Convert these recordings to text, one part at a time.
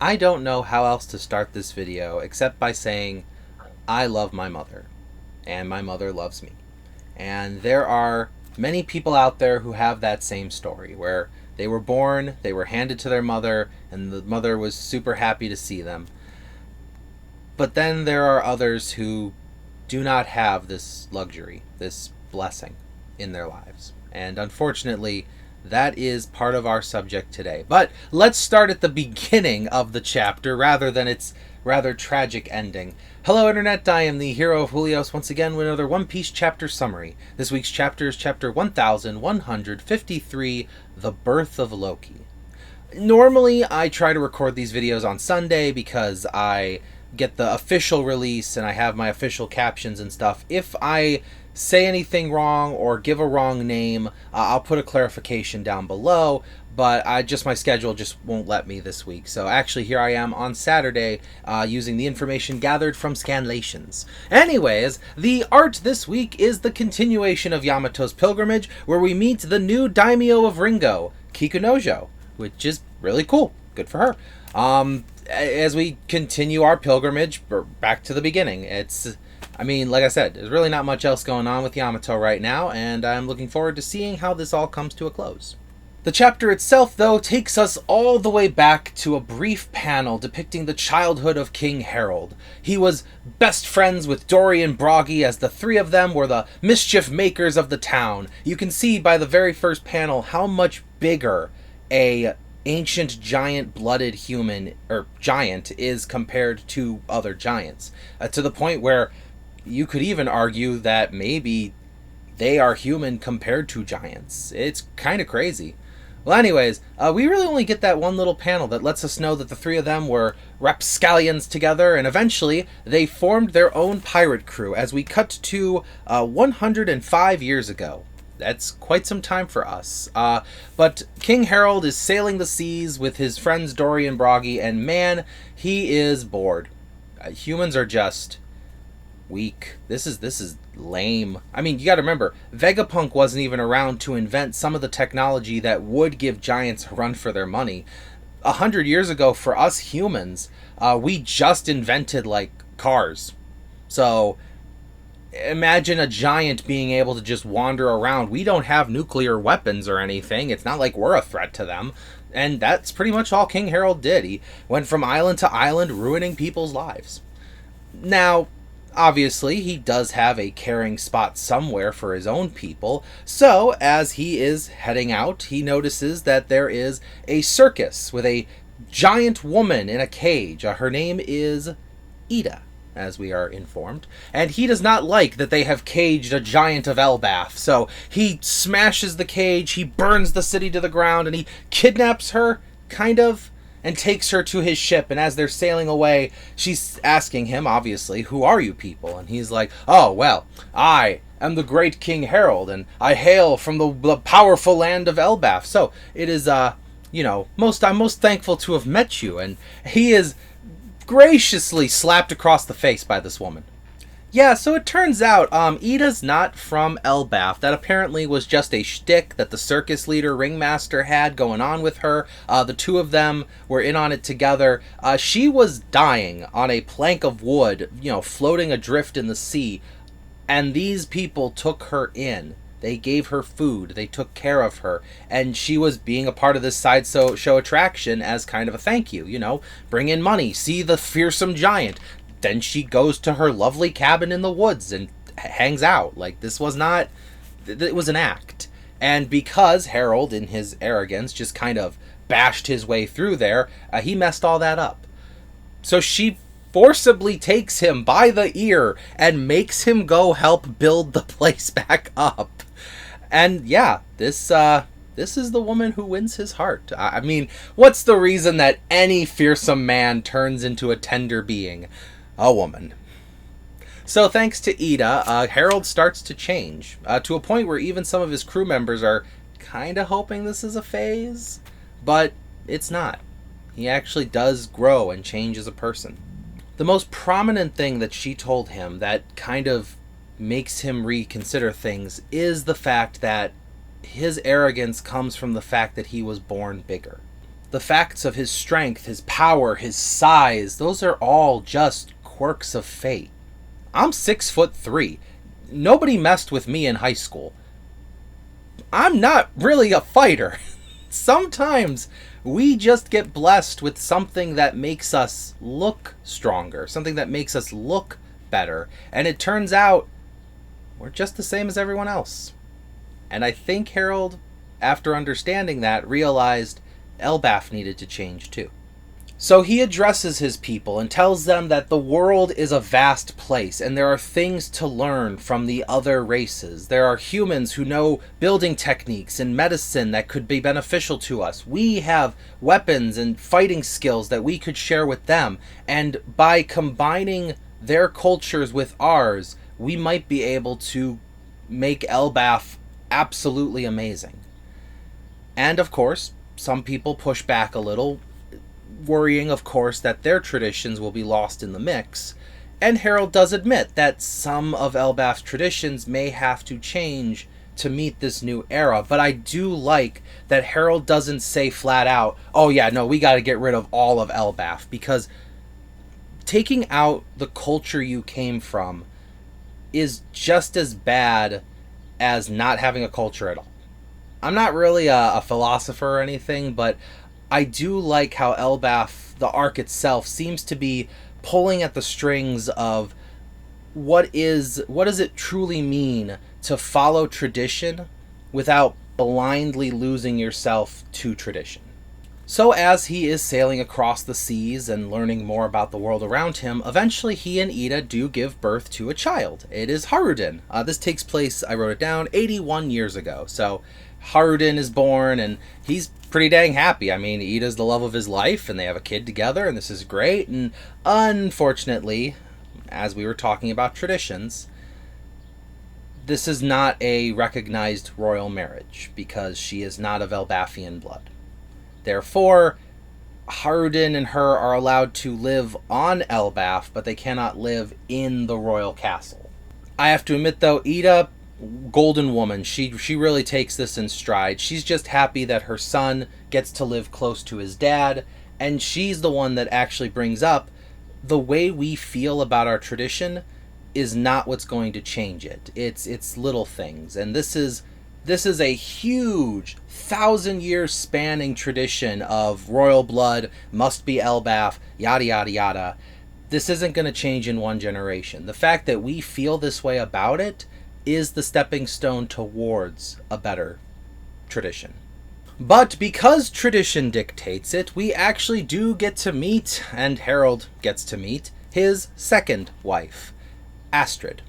I don't know how else to start this video except by saying I love my mother, and my mother loves me. And there are many people out there who have that same story, where they were born, they were handed to their mother, and the mother was super happy to see them. But then there are others who do not have this luxury, this blessing in their lives. And unfortunately, that is part of our subject today. But let's start at the beginning of the chapter rather than its rather tragic ending. Hello Internet, I am the hero of Julios once again with another One Piece chapter summary. This week's chapter is chapter 1153, The Birth of Loki. Normally I try to record these videos on Sunday because I get the official release and I have my official captions and stuff. If I say anything wrong or give a wrong name, I'll put a clarification down below, but my schedule just won't let me this week. So actually here I am on Saturday using the information gathered from Scanlations. Anyways, the art this week is the continuation of Yamato's pilgrimage, where we meet the new daimyo of Ringo, Kikunojo, which is really cool. Good for her. As we continue our pilgrimage back to the beginning, like I said, there's really not much else going on with Yamato right now, and I'm looking forward to seeing how this all comes to a close. The chapter itself, though, takes us all the way back to a brief panel depicting the childhood of King Harold. He was best friends with Dory and Broggy, as the three of them were the mischief makers of the town. You can see by the very first panel how much bigger a ancient giant-blooded human, or giant, is compared to other giants. To the point where you could even argue that maybe they are human compared to giants. It's kind of crazy. Well, anyways, we really only get that one little panel that lets us know that the three of them were rapscallions together, and eventually they formed their own pirate crew as we cut to 105 years ago. That's quite some time for us. But King Harold is sailing the seas with his friends Dory and Broggy, and man, he is bored. Humans are just weak. This is lame. I mean, you gotta remember, Vegapunk wasn't even around to invent some of the technology that would give giants a run for their money. 100 years ago, for us humans, we just invented, cars. So imagine a giant being able to just wander around. We don't have nuclear weapons or anything. It's not like we're a threat to them. And that's pretty much all King Harold did. He went from island to island, ruining people's lives. Now, obviously, he does have a caring spot somewhere for his own people. So, as he is heading out, he notices that there is a circus with a giant woman in a cage. Her name is Ida, as we are informed, and he does not like that they have caged a giant of Elbaph, so he smashes the cage, he burns the city to the ground, and he kidnaps her, kind of, and takes her to his ship. And as they're sailing away, she's asking him, obviously, who are you people? And he's like, oh, well, I am the great King Harold, and I hail from the powerful land of Elbaph, so it is, I'm most thankful to have met you. And he is graciously slapped across the face by this woman. Yeah, so it turns out Ida's not from Elbaph. That apparently was just a shtick that the circus leader ringmaster had going on with her. The two of them were in on it together. She was dying on a plank of wood, floating adrift in the sea, and these people took her in. They gave her food, they took care of her, and she was being a part of this sideshow attraction as kind of a thank you, bring in money, see the fearsome giant. Then she goes to her lovely cabin in the woods and hangs out. It was an act. And because Harold, in his arrogance, just kind of bashed his way through there, he messed all that up. So she forcibly takes him by the ear and makes him go help build the place back up. And yeah, this is the woman who wins his heart. I mean, what's the reason that any fearsome man turns into a tender being? A woman. So thanks to Ida, Harold starts to change, to a point where even some of his crew members are kind of hoping this is a phase, but it's not. He actually does grow and change as a person. The most prominent thing that she told him that kind of makes him reconsider things is the fact that his arrogance comes from the fact that he was born bigger. The facts of his strength, his power, his size, those are all just quirks of fate. I'm 6'3". Nobody messed with me in high school. I'm not really a fighter. Sometimes we just get blessed with something that makes us look stronger, something that makes us look better, and it turns out we're just the same as everyone else. And I think Harold, after understanding that, realized Elbaph needed to change too. So he addresses his people and tells them that the world is a vast place and there are things to learn from the other races. There are humans who know building techniques and medicine that could be beneficial to us. We have weapons and fighting skills that we could share with them. And by combining their cultures with ours, we might be able to make Elbaph absolutely amazing. And of course, some people push back a little, worrying, of course, that their traditions will be lost in the mix. And Harold does admit that some of Elbaph's traditions may have to change to meet this new era. But I do like that Harold doesn't say flat out, oh yeah, no, we got to get rid of all of Elbaph, because taking out the culture you came from is just as bad as not having a culture at all. I'm not really a philosopher or anything, but I do like how Elbaph, the arc itself, seems to be pulling at the strings of what does it truly mean to follow tradition without blindly losing yourself to tradition. So as he is sailing across the seas and learning more about the world around him, eventually he and Ida do give birth to a child. It is Haruden. This takes place, I wrote it down, 81 years ago. So Haruden is born, and he's pretty dang happy. I mean, Ida's the love of his life, and they have a kid together, and this is great. And unfortunately, as we were talking about traditions, this is not a recognized royal marriage, because she is not of Elbaphian blood. Therefore, Haruden and her are allowed to live on Elbaph, but they cannot live in the royal castle. I have to admit, though, Ida, golden woman, she really takes this in stride. She's just happy that her son gets to live close to his dad, and she's the one that actually brings up the way we feel about our tradition is not what's going to change it. It's little things, and this is a huge 1,000-year spanning tradition of royal blood, must be Elbaph, yada yada yada. This isn't going to change in one generation. The fact that we feel this way about it is the stepping stone towards a better tradition. But because tradition dictates it, we actually do get to meet, and Harold gets to meet, his second wife, Astrid.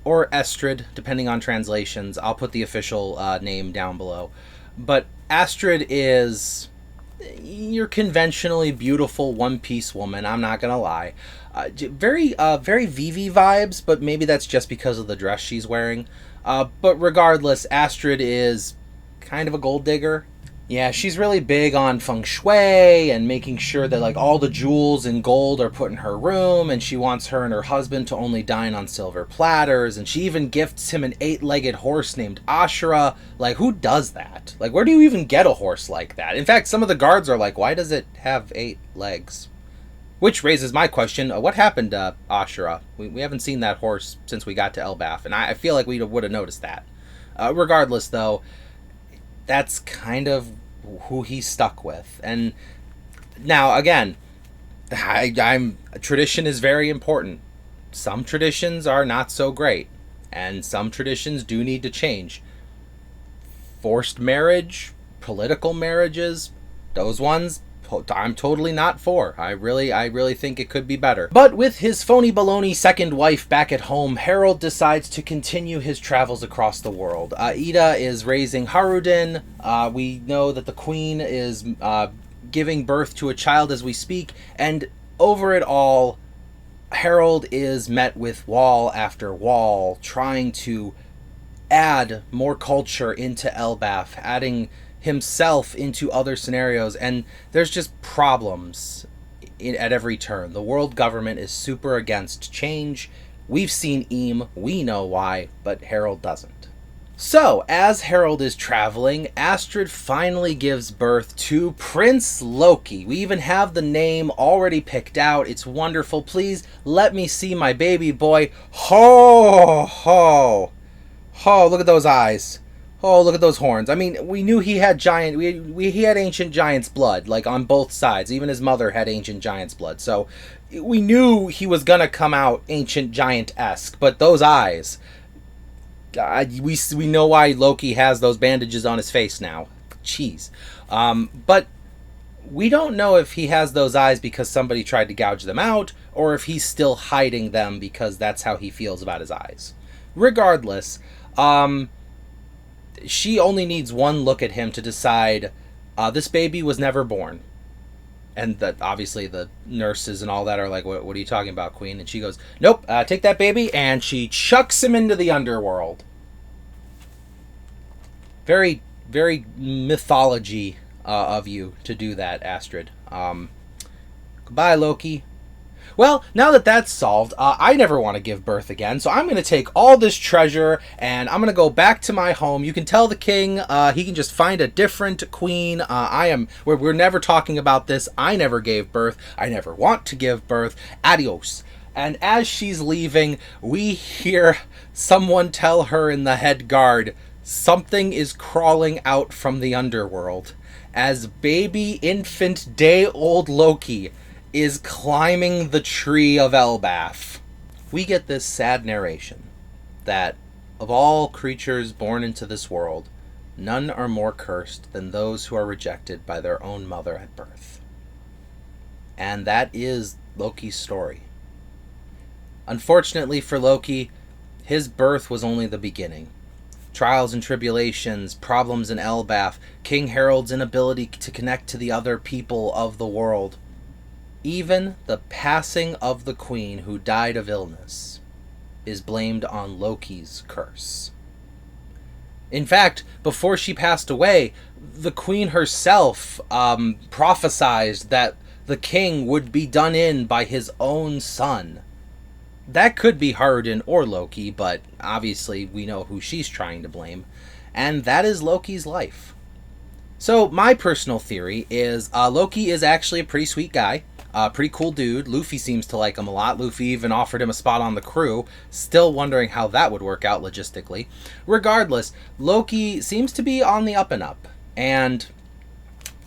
Or Estrid, depending on translations. I'll put the official name down below. But Astrid is your conventionally beautiful one-piece woman, I'm not gonna lie. Very Vivi vibes, but maybe that's just because of the dress she's wearing. But regardless, Astrid is kind of a gold digger. Yeah, she's really big on feng shui and making sure that like all the jewels and gold are put in her room, and she wants her and her husband to only dine on silver platters, and she even gifts him an 8-legged horse named Ashura. Like, who does that? Like, where do you even get a horse like that? In fact, some of the guards are like, why does it have 8 legs? Which raises my question, what happened to Ashura? We haven't seen that horse since we got to Elbaph, and I feel like we would have noticed that. Regardless, though, that's kind of who he's stuck with. And now, again, tradition is very important. Some traditions are not so great, and some traditions do need to change. Forced marriage, political marriages, those ones, I'm totally not for. I really think it could be better. But with his phony baloney second wife back at home, Harold decides to continue his travels across the world. Ida is raising Haruden. We know that the queen is giving birth to a child as we speak. And over it all, Harold is met with wall after wall, trying to add more culture into Elbaph, adding himself into other scenarios, and there's just problems at every turn. The world government is super against change. We've seen Eam, we know why, but Harold doesn't. So, as Harold is traveling, Astrid finally gives birth to Prince Loki. We even have the name already picked out. It's wonderful. Please let me see my baby boy. Ho, ho, ho, look at those eyes. Oh, look at those horns. I mean, we knew he had he had ancient giant's blood, like on both sides. Even his mother had ancient giant's blood. So we knew he was gonna come out ancient giant-esque, but those eyes. God, we know why Loki has those bandages on his face now. Jeez. But we don't know if he has those eyes because somebody tried to gouge them out, or if he's still hiding them because that's how he feels about his eyes. Regardless, she only needs one look at him to decide this baby was never born. And that obviously the nurses and all that are like, what are you talking about, Queen? And she goes, nope, take that baby, and she chucks him into the underworld. Very, very mythology of you to do that, Astrid. Goodbye, Loki. Well, now that that's solved, I never want to give birth again, so I'm going to take all this treasure, and I'm going to go back to my home. You can tell the king he can just find a different queen. We're never talking about this. I never gave birth. I never want to give birth. Adios. And as she's leaving, we hear someone tell her in the head guard, something is crawling out from the underworld, as baby infant day-old Loki is climbing the tree of Elbaph. We get this sad narration that of all creatures born into this world, none are more cursed than those who are rejected by their own mother at birth. And that is Loki's story. Unfortunately for Loki, his birth was only the beginning. Trials and tribulations, problems in Elbaph, King Harold's inability to connect to the other people of the world, even the passing of the queen who died of illness is blamed on Loki's curse. In fact, before she passed away, the queen herself prophesied that the king would be done in by his own son. That could be Harden or Loki, but obviously we know who she's trying to blame, and that is Loki's life. So my personal theory is Loki is actually a pretty sweet guy. Pretty cool dude. Luffy seems to like him a lot. Luffy even offered him a spot on the crew. Still wondering how that would work out logistically. Regardless, Loki seems to be on the up and up. And,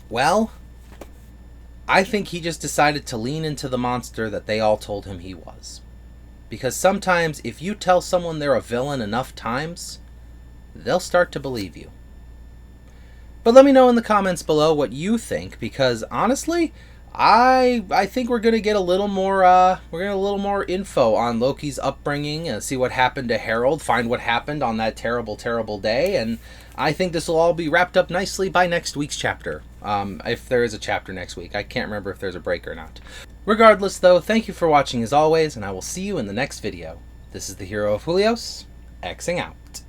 well, I think he just decided to lean into the monster that they all told him he was. Because sometimes if you tell someone they're a villain enough times, they'll start to believe you. But let me know in the comments below what you think, because honestly, I think we're gonna get a little more info on Loki's upbringing and see what happened to Harold, find what happened on that terrible, terrible day, and I think this will all be wrapped up nicely by next week's chapter. If there is a chapter next week. I can't remember if there's a break or not. Regardless though, thank you for watching as always, and I will see you in the next video. This is the Hero of Julios, Xing out.